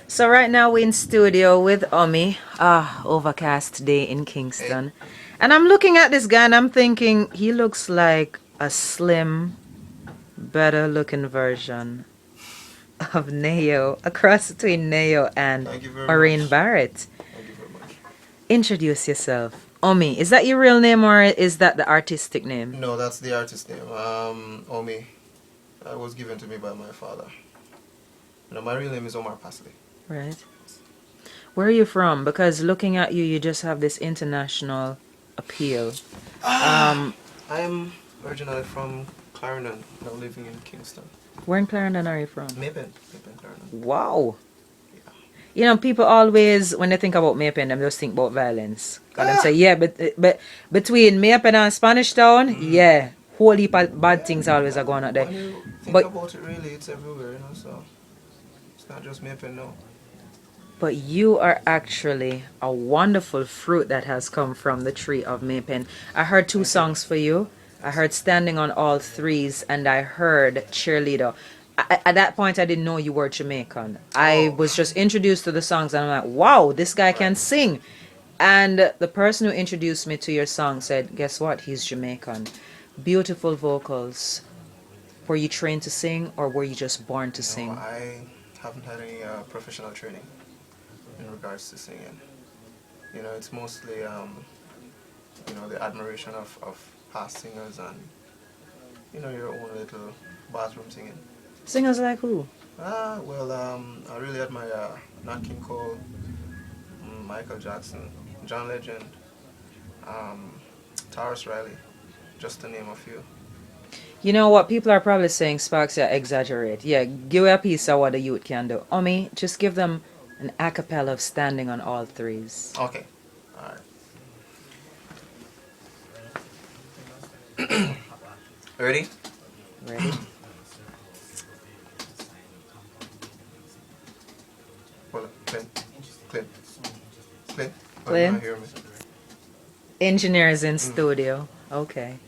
So right now we're in studio with Omi. Overcast day in Kingston. And I'm looking at this guy and I'm thinking he looks like a slim, better looking version of Neo, a cross between Neo and Thank you very Maureen much. Barrett. Thank you very much. Introduce yourself. Omi, is that your real name or is that the artistic name? No, that's the artist name. Omi. It was given to me by my father. No, my real name is Omar Pasley. Right. Where are you from? Because looking at you, you just have this international appeal. I am originally from Clarendon, now living in Kingston. Where in Clarendon are you from? Mapen, Clarendon. Wow. Yeah. You know, people always, when they think about Mapen, them just think about violence. Cause them say, yeah, but between Mapen and Spanish Town, yeah, whole heap of bad things always are going on there. When you think But about it, really, it's everywhere, so it's not just Mapen, no. but you are actually a wonderful fruit that has come from the tree of Mapen. I heard two songs for you. I heard Standing on All Threes and I heard Cheerleader. At that point, I didn't know you were Jamaican. I was just introduced to the songs and I'm like, wow, this guy can sing. And the person who introduced me to your song said, guess what? He's Jamaican. Beautiful vocals. Were you trained to sing or were you just born to No, sing? I haven't had any professional training in regards to singing. You know, it's mostly, the admiration of past singers and, your own little bathroom singing. Singers like who? I really admire Nat King Cole, Michael Jackson, John Legend, Taurus Riley, just to name a few. You know what? People are probably saying Sparks, yeah, exaggerate. Yeah, give a piece of what the youth can do. Omi, just give them an a cappella of Standing on All Threes. Okay, alright. Ready? Ready? Well, Clint. Clint. Clint. Clint? You hear me? Engineers in studio. Okay.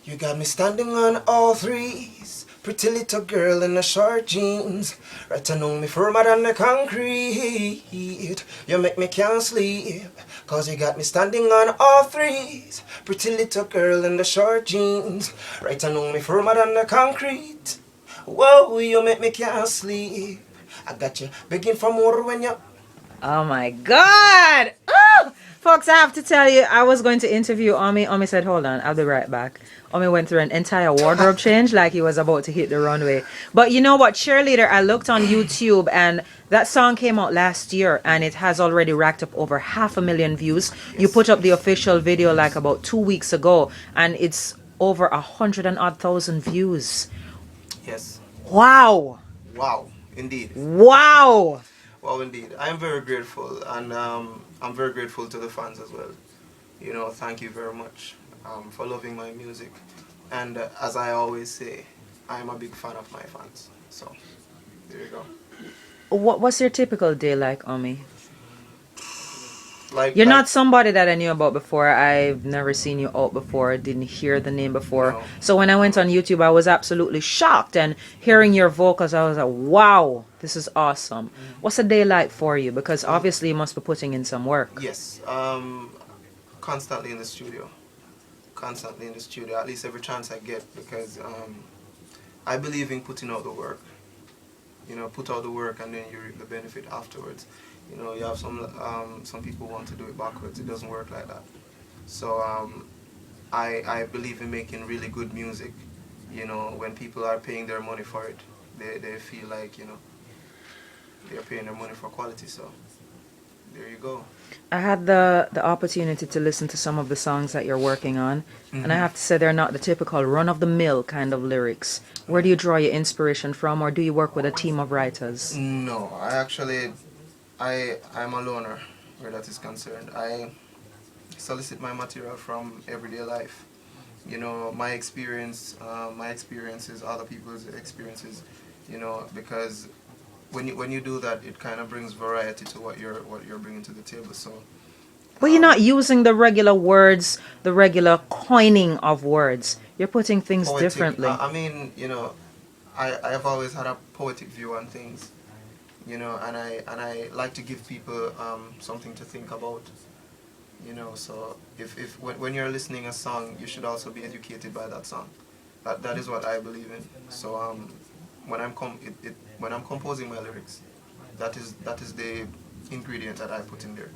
You got me standing on all threes, pretty little girl in the short jeans. Right, I know me firmer than the concrete. You make me can't sleep, cause you got me standing on all threes, pretty little girl in the short jeans. Right, I know me firmer than the concrete. Whoa, you make me can't sleep. I got you begging for more when you... Oh my God! Oh! Folks, I have to tell you, I was going to interview Omi. Omi said, hold on, I'll be right back. Omi went through an entire wardrobe change like he was about to hit the runway. But you know what? Cheerleader, I looked on YouTube and that song came out last year and it has already racked up over 500,000 views. Yes. You put up the official video like about 2 weeks ago and it's over 100 and odd thousand views. Yes. Wow. Wow, indeed. Wow. Wow, indeed. I am very grateful, and I'm very grateful to the fans as well. You know, thank you very much for loving my music. And as I always say, I'm a big fan of my fans. So, there you go. What's your typical day like, Omi? You're not somebody that I knew about before. I've never seen you out before, didn't hear the name before. No. So when I went on YouTube, I was absolutely shocked. And hearing your vocals, I was like, wow, this is awesome. What's a day like for you? Because obviously you must be putting in some work. Yes. Constantly in the studio. Constantly in the studio, at least every chance I get, because I believe in putting out the work. You know, put out the work and then you reap the benefit afterwards. You know, you have some people want to do it backwards. It doesn't work like that. So I believe in making really good music. You know, when people are paying their money for it, they feel like, they're paying their money for quality. So there you go. I had the opportunity to listen to some of the songs that you're working on, and I have to say they're not the typical run-of-the-mill kind of lyrics. Where do you draw your inspiration from, or do you work with a team of writers? No, I'm a loner where that is concerned. I solicit my material from everyday life. You know, my experiences, other people's experiences. You know, because when you do that, it kind of brings variety to what you're bringing to the table. So. But you're not using the regular words, the regular coining of words. You're putting things differently. I mean, I have always had a poetic view on things. and I like to give people something to think about. So if when you're listening a song, you should also be educated by that song. That is what I believe in. So when I'm composing my lyrics, that is the ingredient that I put in there.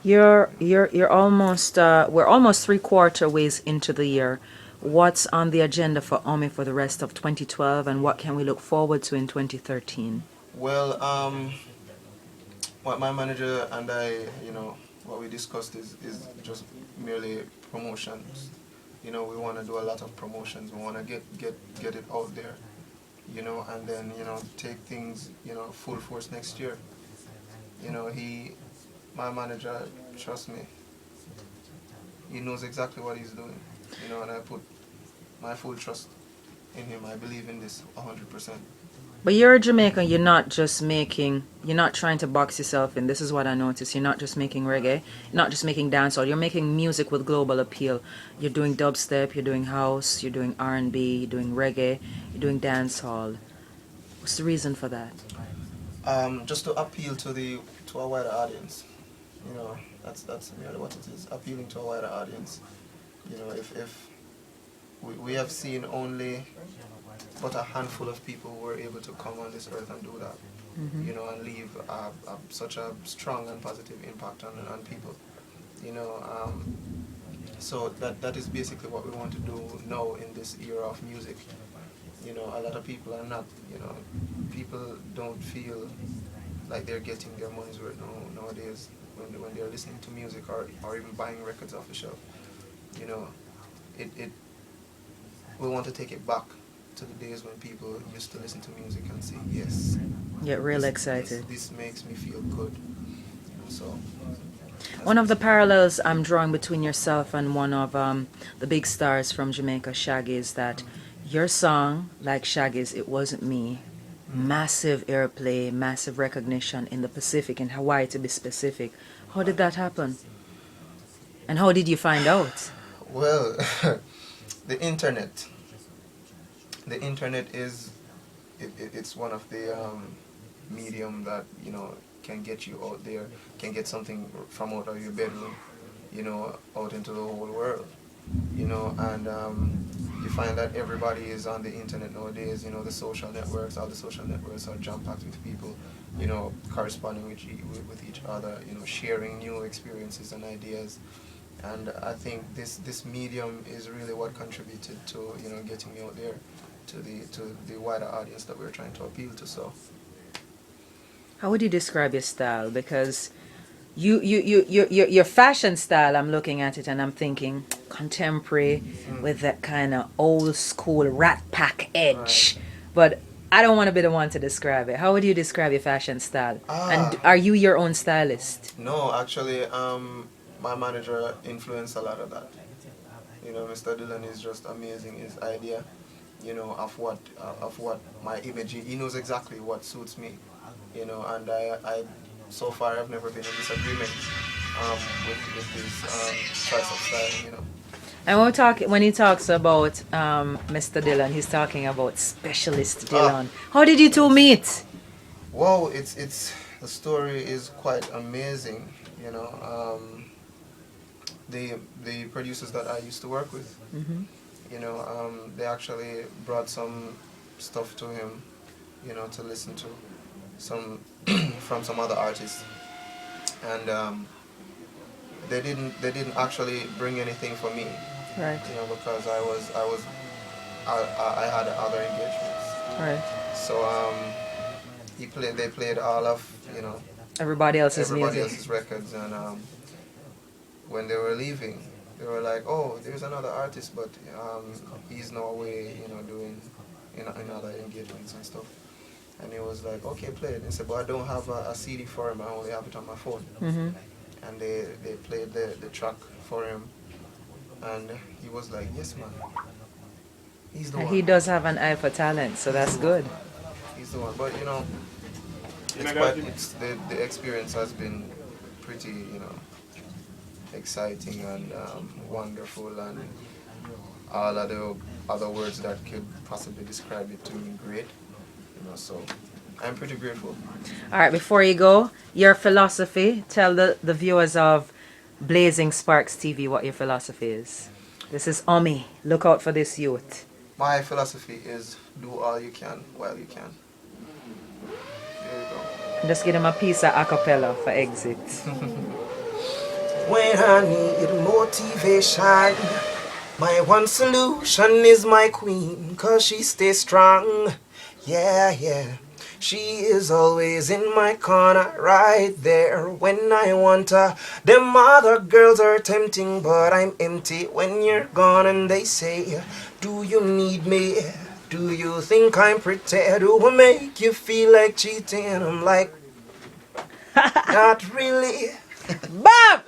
You're almost we're almost three-quarter ways into the year. What's on the agenda for Omi for the rest of 2012, and what can we look forward to in 2013? Well, what my manager and I, what we discussed is just merely promotions. We want to do a lot of promotions. We want to get it out there, and then take things full force next year. My manager, trust me, he knows exactly what he's doing. And I put my full trust in him. I believe in this 100%. But you're a Jamaican, you're not trying to box yourself in. This is what I noticed. You're not just making reggae, you're not just making dancehall, you're making music with global appeal. You're doing dubstep, you're doing house, you're doing R&B, you're doing reggae, you're doing dancehall. What's the reason for that? Just to appeal to a wider audience. That's really what it is. Appealing to a wider audience. If we have seen only but a handful of people who were able to come on this earth and do that, and leave such a strong and positive impact on people. So that is basically what we want to do now in this era of music. A lot of people are not, people don't feel like they're getting their money's worth nowadays when they're listening to music or even buying records off the shelf. It we want to take it back to the days when people used to listen to music and say, yes. Get real excited. This makes me feel good. So. One of the parallels I'm drawing between yourself and one of the big stars from Jamaica, Shaggy, is that your song, like Shaggy's It Wasn't Me, massive airplay, massive recognition in the Pacific, in Hawaii to be specific. How did that happen? And how did you find out? Well, the internet. The internet it's one of the medium that can get you out there, can get something from out of your bedroom, out into the whole world, and you find that everybody is on the internet nowadays. The social networks, all the social networks are jam-packed with people, corresponding with each other, sharing new experiences and ideas. And I think this medium is really what contributed to getting me out there to the wider audience that we're trying to appeal to. So, how would you describe your style? Because your fashion style, I'm looking at it and I'm thinking contemporary with that kind of old school Rat Pack edge. Right. But I don't want to be the one to describe it. How would you describe your fashion style? And are you your own stylist? No, actually, my manager influenced a lot of that. Mr. Dillon is just amazing. His idea, of what my image. He knows exactly what suits me. And I so far I've never been in disagreement with his choice of style. And when he talks about Mr. Dillon, he's talking about Specialist Dillon. How did you two meet? Well, it's the story is quite amazing. The producers that I used to work with, they actually brought some stuff to him, to listen to, some from some other artists, and they didn't actually bring anything for me, right? Because I had other engagements, right? So they played all of everybody else's records, and when they were leaving, they were like, "Oh, there's another artist, but he's no way, doing in other engagements and stuff." And he was like, "Okay, play it." And he said, "But I don't have a CD for him. I only have it on my phone." And they played the track for him, and he was like, "Yes, man. He's the one." He does have an eye for talent, so that's good. He's the one. But the experience has been pretty, exciting and wonderful, and all of the other words that could possibly describe it to me great. So I'm pretty grateful. All right, before you go, your philosophy. Tell the viewers of Blazing Sparks TV what your philosophy is. This is Omi. Look out for this youth. My philosophy is do all you can while you can. There you go. Just give them a piece of acapella for exit. When I need motivation, my one solution is my queen, 'cause she stays strong. Yeah, yeah. She is always in my corner, right there when I want her. Them other girls are tempting, but I'm empty when you're gone. And they say, do you need me? Do you think I'm pretty? Do I make you feel like cheating? I'm like, not really. Bam!